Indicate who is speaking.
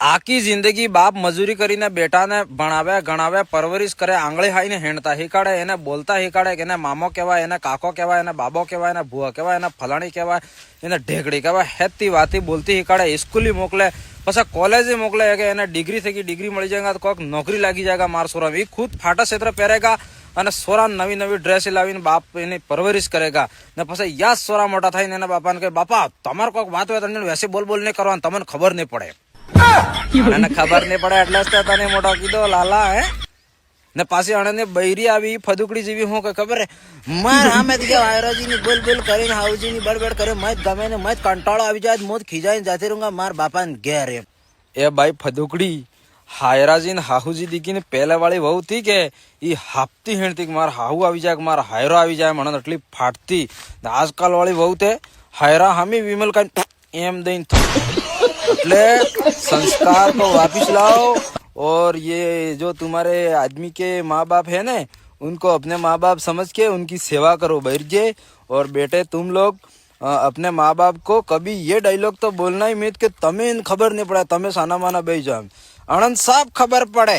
Speaker 1: આખી જિંદગી બાપ મજૂરી કરીને બેટાને ભણાવે ગણાવે પરવરિશ કરે આંગળી હાઈને હેણતા શીખાડે એને બોલતા શીખાડે કે એને મામો કહેવાય એને કાકો કહેવાય એને બાબો કહેવાય એને ભૂવા કહેવાય એને ફલાણી કહેવાય એને ઢેકડી કહેવાય હેતી વાતી બોલતી શીખાડે સ્કૂલી મોકલે પછી કોલેજે મોકલે કે એને ડિગ્રી થઈ ગઈ ડિગ્રી મળી જાયગા તો કોઈક નોકરી લાગી જાયગા માર સોરા એ ખુદ ફાટા ક્ષેત્ર પહેરેગા અને સોરા નવી નવી ડ્રેસ લાવીને બાપ એની પરવરિશ કરેગા ને પછી યાદ સોરા મોટા થઈને એના બાપાને કહે બાપા તમારે કોઈક વાત હોય તમને વેસે બોલ બોલ નહીં કરવાનું તમને ખબર નહીં પડે અને ખબર નહીં પડે એટલે જ તને મોટો કીધો લાલા હે ને પાછી અણે બૈરી આવી ફદુકડી જેવી હું કે ખબર હે માર હામે કે વાયરાજી ની બોલ બોલ કરીને હાઉજી ની બડબડ કરે મત ગમે ને મત કંટાળો આવી જાય મોત ખીજાઈને જાતી રહુંગા માર બાપા ને ઘેર એ ભાઈ ફદુકડી હાયરાજી ને હાહુજી દીકી ને પહેલા વાળી વહુ થી કે ઈ હાપતી હેણતી માર હાહુ આવી જાય માર હાયરો આવી જાય મને એટલી ફાટતી આજકાલ વાળી વહુ તે હાયરા હામી વિમલ કઈ એમ દઈને એટલે संस्कार को वापिस लाओ और ये जो तुम्हारे आदमी के माँ बाप है ना उनको अपने माँ बाप समझ के उनकी सेवा करो बैठे और बेटे तुम लोग अपने माँ बाप को कभी ये डायलॉग तो बोलना ही मत कि तमें खबर नहीं पड़ा तमें साना माना बेच जाओ आनंद साफ खबर पड़े